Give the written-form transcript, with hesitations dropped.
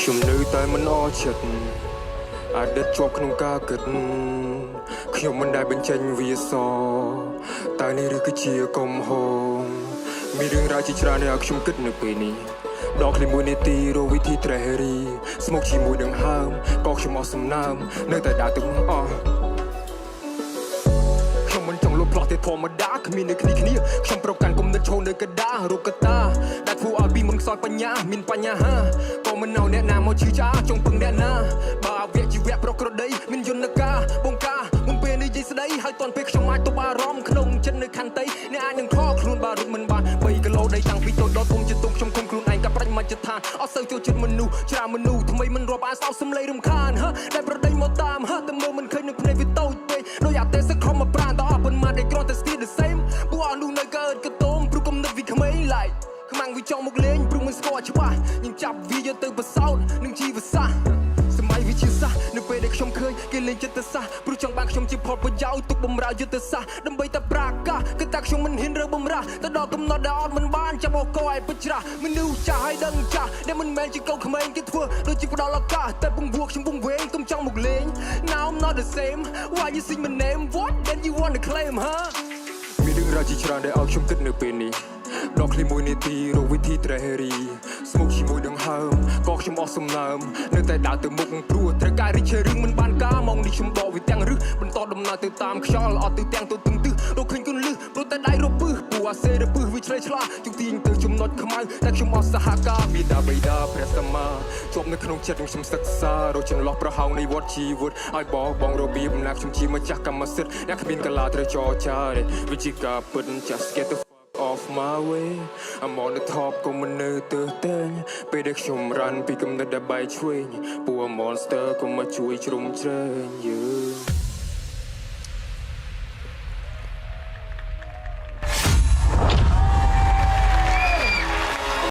ខ្ញុំនៅតែមិនអស់ចិត្តអតីតជាប់ក្នុងការគិតខ្ញុំមិនដែលបញ្ចេញវាសតែនេះឬគឺជាកំហុសមានរឿងរ៉ាវជាច្រើនដែលខ្ញុំគិតនៅពេលនេះដល់ឃ្លីមួយនាទីរកវិធីត្រេះរីស្មុកជាមួយនឹងហើមក៏ខ្ញុំអស់សំណើមនៅតែដើរទៅអស់ខ្ញុំមិនចង់លុបផ្លោះទេធម្មតាគ្មាននៅគ្នាខ្ញុំប្រកាន់គុំនិតឈរនៅកដារូបកតាដែលធ្វើឲ្យពីមុនខ្សោយបញ្ញាមានបញ្ហាក៏មិននៅអ្នកណាមកជឿចាចង់ពឹងអ្នកណាបើវគ្គជីវៈប្រក្រតីមានយន្តការបងការមុនពេលនិយាយស្ដីហើយតន់ពេលខ្ញុំអាចទប់អារម្មណ៍ក្នុងចិត្តនៅខន្តីអ្នកអាចនឹងខកខ្លួនបើរត់មិនបាន3គីឡូដីតាំងពីតូចដល់ធំជាទុំខ្ញុំគុំខ្លួនឯងកាប់ប្រាច់មកចិត្តឋានអត់សូវចូលចិត្តមនុស្សច្រើនមនុស្សថ្មីមិនរាប់អានសោកសំឡេងរំខានដែលប្រដីមកតាមតែមើលមិនឃើញនឹងភ្នែកវាតូចពេកដូចអាទេសខំមកប្រានតអស់ប៉ុន្មានដែលគ្រាន់តែស្ទា the same ពួកអស់នោះនៅកើតកតោមព្រោះគំនិតវាក្មេងឡៃខ្មាំងវាចង់មកលេងព្រោះមិនស្គាល់ច្បាស់ញចាប់វាយកទៅបសោតនឹងជីវសាស្ត្រសម័យវិជាសាស្ត្រនៅពេលដែលខ្ញុំឃើញគេលេងចិត្តសាស្ត្រព្រោះចង់បានខ្ញុំជាផលប្រយោជន៍ទុកបំរើយុទ្ធសាស្ត្រដើម្បីតែប្រាកាសគឺតែខ្ញុំមិនហ៊ានរើបំរាស់ទៅដល់កំណត់ដែលអត់មិនបានចាំអកឲ្យពេជ្រមនុស្សចាស់ឲ្យដឹងចាស់ដែលមិនមែនជាកូនក្មេងគេធ្វើដូចជាផ្ដាល់ឱកាសតែពងពួកខ្ញុំពងវែងកុំចង់មកលេង Now I'm not the same why you sing my name what then you want to claim មានរឿងរ៉ាវជាច្រើនដែលឲ្យខ្ញុំគិតនៅពេលនេះដល់ឃ្លីមួយនាទីរកវិធីត្រេះរីស្មុកជាមួយនឹងហើមក៏ខ្ញុំអស់សំណើមនៅតែដើរទៅមុខព្រោះត្រូវការរីករឿងមិនបានការមកនេះខ្ញុំដកវាទាំងរឹសបន្តដំណើរទៅតាមខ្យល់អត់ទៅទាំងទៅទឹងទឹះរកឃើញគុណលឹះព្រោះតែដៃរពឹសពូអាសេរពឹសវាឆ្លេឆ្លាជុំទាញទៅចំណុចខ្មៅតែខ្ញុំអស់សហការមេដាបៃតាព្រះសម្មាជាប់នៅក្នុងចិត្តខ្ញុំសិក្សារកចន្លោះប្រហោងនៃវត្តជីវិតឲ្យបងរបៀបណាខ្ញុំជាម្ចាស់កម្មសិទ្ធិអ្នកគ្មានកលាត្រូវចរចាវិជាការពិត just get the off my way I'm on the top ក៏មិននៅទៅតែងពេលដែលខ្ញុំរ៉ាន់ពីកំណត់ដែលបែកឆ្វេងពួក monster ក៏មកជួយជ្រុំជ្រែងយើង